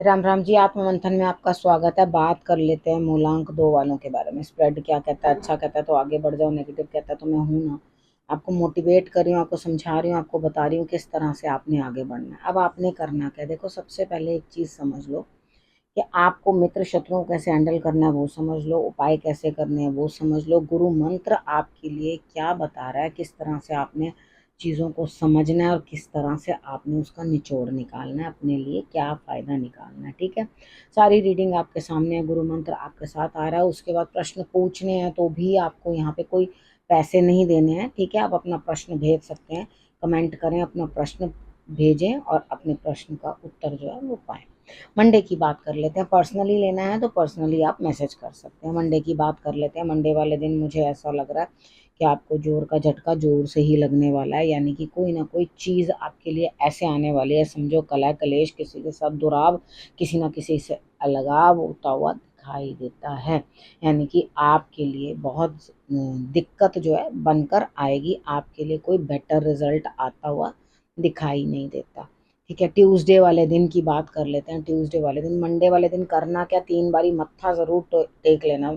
राम राम जी। आत्ममंथन में आपका स्वागत है। बात कर लेते हैं मूलांक 2 वालों के बारे में। स्प्रेड क्या कहता है? अच्छा कहता है तो आगे बढ़ जाओ, नेगेटिव कहता है तो मैं हूं ना। आपको मोटिवेट कर रही हूँ, आपको समझा रही हूँ, आपको बता रही हूँ किस तरह से आपने आगे बढ़ना है। अब आपने करना क्या है? देखो, सबसे पहले एक चीज समझ लो कि आपको मित्र शत्रुओं को कैसे हैंडल करना है वो समझ लो, उपाय कैसे करने हैं वो समझ लो, गुरु मंत्र आपके लिए क्या बता रहा है, किस तरह से आपने चीज़ों को समझना है और किस तरह से आपने उसका निचोड़ निकालना है, अपने लिए क्या फ़ायदा निकालना है। ठीक है, सारी रीडिंग आपके सामने है, गुरु मंत्र आपके साथ आ रहा है। उसके बाद प्रश्न पूछने हैं तो भी आपको यहाँ पे कोई पैसे नहीं देने हैं। ठीक है, आप अपना प्रश्न भेज सकते हैं, कमेंट करें, अपना प्रश्न भेजें और अपने प्रश्न का उत्तर जो है वो पाएं। मंडे की बात कर लेते हैं। पर्सनली लेना है तो पर्सनली आप मैसेज कर सकते हैं। मंडे की बात कर लेते हैं। मंडे वाले दिन मुझे ऐसा लग रहा है कि आपको जोर का झटका जोर से ही लगने वाला है, यानी कि कोई ना कोई चीज़ आपके लिए ऐसे आने वाली है, समझो कलह कलेश, किसी के साथ दुराव, किसी ना किसी से अलगाव होता हुआ दिखाई देता है। यानी कि आपके लिए बहुत दिक्कत जो है बनकर आएगी, आपके लिए कोई बेटर रिजल्ट आता हुआ दिखाई नहीं देता। ठीक है, ट्यूसडे वाले दिन की बात कर लेते हैं। ट्यूसडे वाले दिन, मंडे वाले दिन करना क्या, 3 बारी मत्था ज़रूर टेक लेना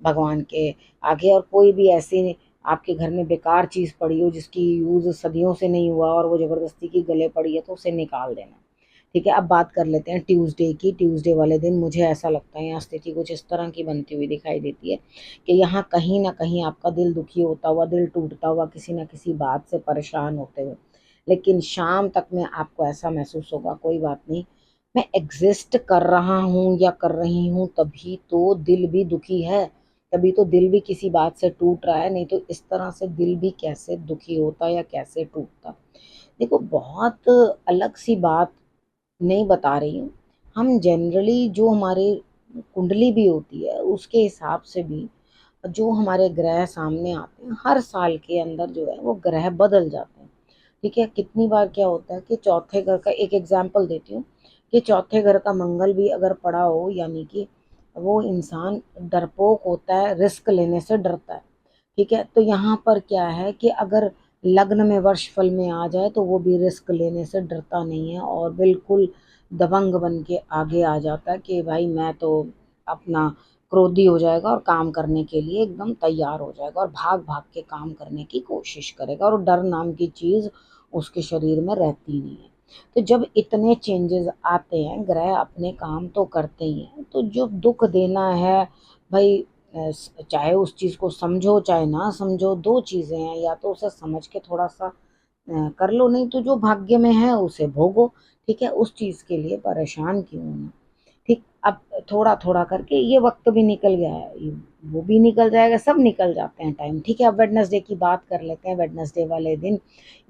भगवान के आगे। और कोई भी ऐसी आपके घर में बेकार चीज़ पड़ी हो जिसकी यूज़ सदियों से नहीं हुआ और वो ज़बरदस्ती की गले पड़ी है तो उसे निकाल देना। ठीक है, अब बात कर लेते हैं ट्यूसडे की। ट्यूसडे वाले दिन मुझे ऐसा लगता है यहाँ स्थिति कुछ इस तरह की बनती हुई दिखाई देती है कि यहाँ कहीं ना कहीं आपका दिल दुखी होता हुआ, दिल टूटता हुआ, किसी ना किसी बात से परेशान होते हुए, लेकिन शाम तक में आपको ऐसा महसूस होगा कोई बात नहीं, मैं एग्जिस्ट कर रहा हूँ या कर रही हूँ, तभी तो दिल भी दुखी है, तभी तो दिल भी किसी बात से टूट रहा है, नहीं तो इस तरह से दिल भी कैसे दुखी होता या कैसे टूटता। देखो, बहुत अलग सी बात नहीं बता रही हूँ। हम जनरली जो हमारे कुंडली भी होती है उसके हिसाब से भी जो हमारे ग्रह सामने आते हैं, हर साल के अंदर जो है वो ग्रह बदल जाते हैं। ठीक है, कितनी बार क्या होता है कि चौथे घर का एक एग्जाम्पल देती हूँ कि चौथे घर का मंगल भी अगर पड़ा हो, यानी कि वो इंसान डरपोक होता है, रिस्क लेने से डरता है। ठीक है, तो यहाँ पर क्या है कि अगर लग्न में वर्ष फल में आ जाए तो वो भी रिस्क लेने से डरता नहीं है और बिल्कुल दबंग बन के आगे आ जाता है कि भाई मैं तो अपना क्रोधी हो जाएगा और काम करने के लिए एकदम तैयार हो जाएगा और भाग भाग के काम करने की कोशिश करेगा और डर नाम की चीज़ उसके शरीर में रहती नहीं है। तो जब इतने चेंजेस आते हैं, ग्रह अपने काम तो करते ही हैं, तो जो दुख देना है भाई, चाहे उस चीज़ को समझो चाहे ना समझो, दो चीज़ें हैं, या तो उसे समझ के थोड़ा सा कर लो, नहीं तो जो भाग्य में है उसे भोगो। ठीक है, उस चीज़ के लिए परेशान क्यों होना। ठीक, अब थोड़ा थोड़ा करके ये वक्त भी निकल गया है, वो भी निकल जाएगा, सब निकल जाते हैं टाइम। ठीक है, अब वेडनेसडे की बात कर लेते हैं। वेडनेसडे वाले दिन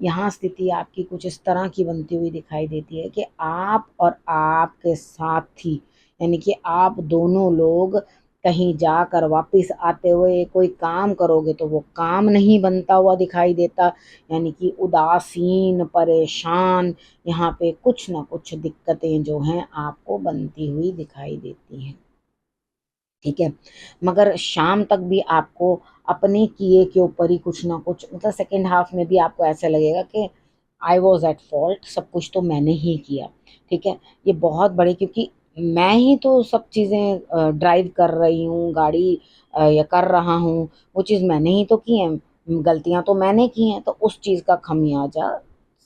यहाँ स्थिति आपकी कुछ इस तरह की बनती हुई दिखाई देती है कि आप और आपके साथी, यानी कि आप दोनों लोग कहीं जाकर वापस आते हुए कोई काम करोगे तो वो काम नहीं बनता हुआ दिखाई देता, यानी कि उदासीन, परेशान, यहाँ पे कुछ ना कुछ दिक्कतें जो हैं आपको बनती हुई दिखाई देती हैं। ठीक है, मगर शाम तक भी आपको अपने किए के ऊपर ही कुछ ना कुछ, मतलब सेकेंड हाफ में भी आपको ऐसा लगेगा कि आई वॉज एट फॉल्ट, सब कुछ तो मैंने ही किया। ठीक है, ये बहुत बड़े, क्योंकि मैं ही तो सब चीज़ें ड्राइव कर रही हूँ, गाड़ी या कर रहा हूँ, वो चीज़ मैंने ही तो की है, गलतियाँ तो मैंने की हैं, तो उस चीज़ का खमियाजा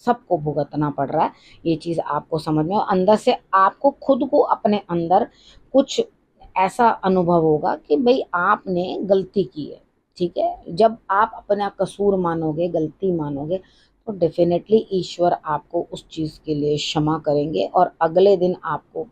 सबको भुगतना पड़ रहा है। ये चीज़ आपको समझ में, और अंदर से आपको खुद को अपने अंदर कुछ ऐसा अनुभव होगा कि भाई आपने गलती की है। ठीक है, जब आप अपना कसूर मानोगे, गलती मानोगे, तो डेफिनेटली ईश्वर आपको उस चीज़ के लिए क्षमा करेंगे और अगले दिन आपको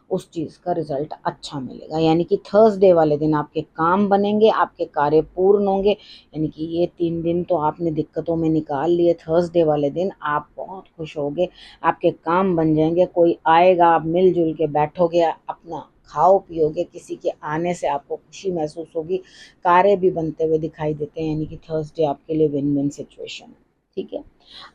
उस चीज़ का रिजल्ट अच्छा मिलेगा। यानी कि थर्सडे वाले दिन आपके काम बनेंगे, आपके कार्य पूर्ण होंगे। यानी कि ये 3 दिन तो आपने दिक्कतों में निकाल लिए, थर्सडे वाले दिन आप बहुत खुश होगे, आपके काम बन जाएंगे, कोई आएगा, आप मिलजुल के बैठोगे, अपना खाओ पियोगे, किसी के आने से आपको खुशी महसूस होगी, कार्य भी बनते हुए दिखाई देते हैं। यानी कि थर्सडे आपके लिए विन विन सिचुएशन है। ठीक है,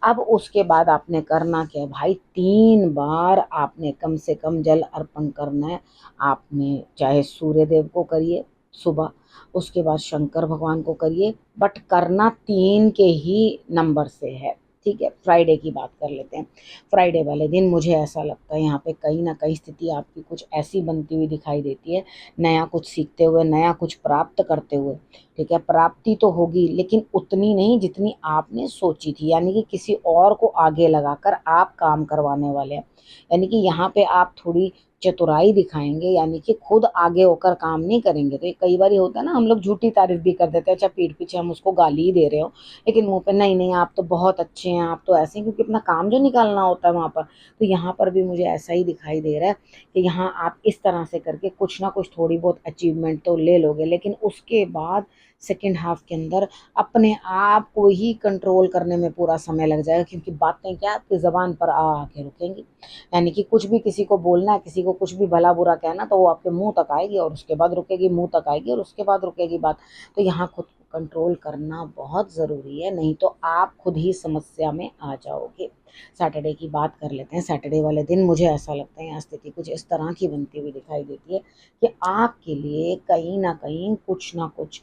अब उसके बाद आपने करना क्या है भाई, 3 बार आपने कम से कम जल अर्पण करना है। आपने चाहे सूर्य देव को करिए सुबह, उसके बाद शंकर भगवान को करिए, बट करना 3 के ही नंबर से है। ठीक है, फ्राइडे की बात कर लेते हैं। फ्राइडे वाले दिन मुझे ऐसा लगता है यहाँ पे कहीं ना कहीं स्थिति आपकी कुछ ऐसी बनती हुई दिखाई देती है, नया कुछ सीखते हुए, नया कुछ प्राप्त करते हुए। ठीक है, प्राप्ति तो होगी लेकिन उतनी नहीं जितनी आपने सोची थी, यानी कि किसी और को आगे लगाकर आप काम करवाने वाले हैं। यानी कि यहाँ पे आप थोड़ी चतुराई दिखाएंगे, यानी कि खुद आगे होकर काम नहीं करेंगे। तो ये कई बार होता है ना, हम लोग झूठी तारीफ भी कर देते हैं, अच्छा पीठ पीछे हम उसको गाली ही दे रहे हो, लेकिन मुंह पे नहीं नहीं आप तो बहुत अच्छे हैं, आप तो ऐसे हैं, क्योंकि अपना काम जो निकालना होता है वहां पर। तो यहाँ पर भी मुझे ऐसा ही दिखाई दे रहा है कि यहाँ आप इस तरह से करके कुछ ना कुछ थोड़ी बहुत अचीवमेंट तो ले लोगे, लेकिन उसके बाद सेकेंड हाफ के अंदर अपने आप को ही कंट्रोल करने में पूरा समय लग जाएगा, क्योंकि बातें क्या आपकी जबान पर आ आके रुकेंगी। यानी कि कुछ भी किसी को बोलना है, किसी को कुछ भी भला बुरा कहना, तो वो आपके मुंह तक आएगी और उसके बाद रुकेगी, मुंह तक आएगी और उसके बाद रुकेगी बात। तो यहाँ खुद को कंट्रोल करना बहुत ज़रूरी है, नहीं तो आप खुद ही समस्या में आ जाओगे। सैटरडे की बात कर लेते हैं। सैटरडे वाले दिन मुझे ऐसा लगता है यहाँ स्थिति कुछ इस तरह की बनती हुई दिखाई देती है कि आपके लिए कहीं ना कुछ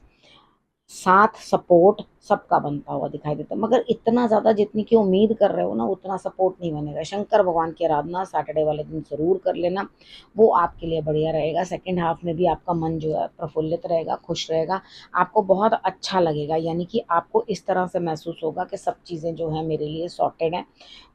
साथ सपोर्ट सबका बनता हुआ दिखाई देता है, मगर इतना ज़्यादा जितनी की उम्मीद कर रहे हो ना उतना सपोर्ट नहीं बनेगा। शंकर भगवान की आराधना सैटरडे वाले दिन ज़रूर कर लेना, वो आपके लिए बढ़िया रहेगा। सेकंड हाफ में भी आपका मन जो है प्रफुल्लित रहेगा, खुश रहेगा, आपको बहुत अच्छा लगेगा। यानी कि आपको इस तरह से महसूस होगा कि सब चीज़ें जो हैं मेरे लिए सॉर्टेड हैं,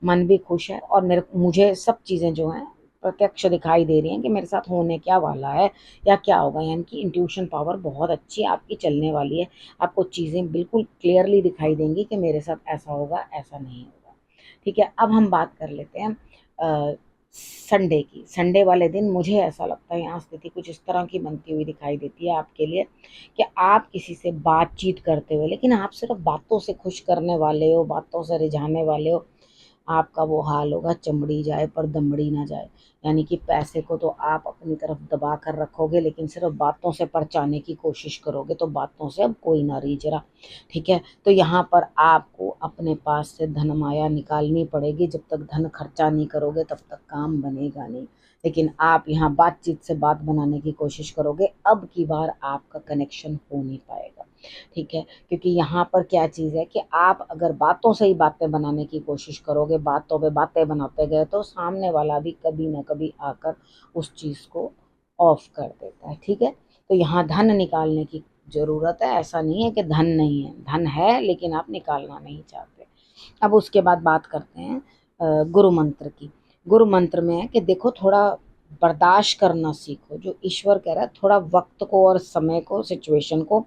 मन भी खुश है और मुझे सब चीज़ें जो हैं प्रत्यक्ष दिखाई दे रही हैं कि मेरे साथ होने क्या वाला है या क्या होगा। यानी कि इंट्यूशन पावर बहुत अच्छी आपकी चलने वाली है, आपको चीज़ें बिल्कुल क्लियरली दिखाई देंगी कि मेरे साथ ऐसा होगा, ऐसा नहीं होगा। ठीक है, अब हम बात कर लेते हैं संडे की। संडे वाले दिन मुझे ऐसा लगता है यहाँ स्थिति कुछ इस तरह की बनती हुई दिखाई देती है आपके लिए कि आप किसी से बातचीत करते हुए, लेकिन आप सिर्फ बातों से खुश करने वाले हो, बातों से रिझाने वाले हो, आपका वो हाल होगा चमड़ी जाए पर दमड़ी ना जाए। यानी कि पैसे को तो आप अपनी तरफ दबा कर रखोगे, लेकिन सिर्फ बातों से परचाने की कोशिश करोगे तो बातों से अब कोई ना रीझ रहा। ठीक है, तो यहाँ पर आपको अपने पास से धन माया निकालनी पड़ेगी। जब तक धन खर्चा नहीं करोगे तब तक काम बनेगा नहीं। लेकिन आप यहाँ बातचीत से बात बनाने की कोशिश करोगे, अब की बार आपका कनेक्शन हो नहीं पाएगा। ठीक है, क्योंकि यहाँ पर क्या चीज़ है कि आप अगर बातों से ही बातें बनाने की कोशिश करोगे, बातों पे बातें बनाते गए, तो सामने वाला भी कभी ना कभी आकर उस चीज़ को ऑफ कर देता है। ठीक है, तो यहाँ धन निकालने की ज़रूरत है, ऐसा नहीं है कि धन नहीं है, धन है लेकिन आप निकालना नहीं चाहते। अब उसके बाद बात करते हैं गुरु मंत्र की। गुरु मंत्र में है कि देखो थोड़ा बर्दाश्त करना सीखो, जो ईश्वर कह रहा है थोड़ा वक्त को और समय को, सिचुएशन को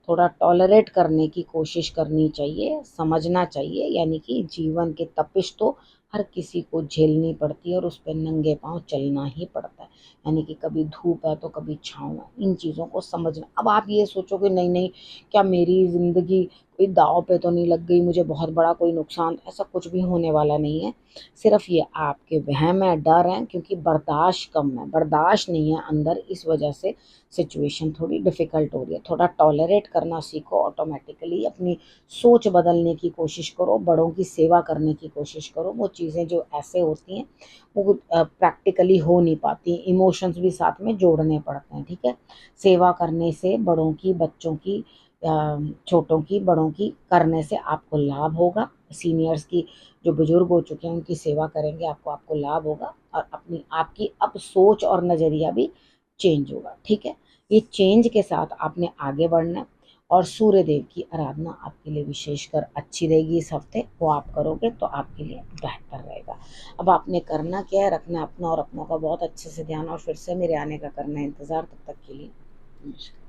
थोड़ा टॉलरेट करने की कोशिश करनी चाहिए, समझना चाहिए। यानी कि जीवन की तपिश तो हर किसी को झेलनी पड़ती है और उस पर नंगे पांव चलना ही पड़ता है। यानी कि कभी धूप है तो कभी छाँव है, इन चीज़ों को समझना। अब आप ये सोचोगे नहीं नहीं क्या मेरी ज़िंदगी कोई दांव पे तो नहीं लग गई, मुझे बहुत बड़ा कोई नुकसान, ऐसा कुछ भी होने वाला नहीं है। सिर्फ ये आपके वहम है, डर है, क्योंकि बर्दाश्त कम है, बर्दाश्त नहीं है अंदर, इस वजह से सिचुएशन थोड़ी डिफ़िकल्ट हो रही है। थोड़ा टॉलरेट करना सीखो, ऑटोमेटिकली अपनी सोच बदलने की कोशिश करो, बड़ों की सेवा करने की कोशिश करो। वो चीज़ें जो ऐसे होती हैं वो प्रैक्टिकली हो नहीं पाती, इमोशंस भी साथ में जोड़ने पड़ते हैं। ठीक है, सेवा करने से बड़ों की, बच्चों की, छोटों की, बड़ों की करने से आपको लाभ होगा। सीनियर्स की, जो बुजुर्ग हो चुके हैं उनकी सेवा करेंगे आपको, आपको लाभ होगा और अपनी आपकी अब सोच और नज़रिया भी चेंज होगा। ठीक है, ये चेंज के साथ आपने आगे बढ़ना है और सूर्य देव की आराधना आपके लिए विशेषकर अच्छी रहेगी इस हफ्ते। वो आप करोगे तो आपके लिए बेहतर रहेगा। अब आपने करना क्या है, रखना अपना और अपनों का बहुत अच्छे से ध्यान, और फिर से मेरे आने का करना है इंतज़ार। तब तक के लिए नमस्कार।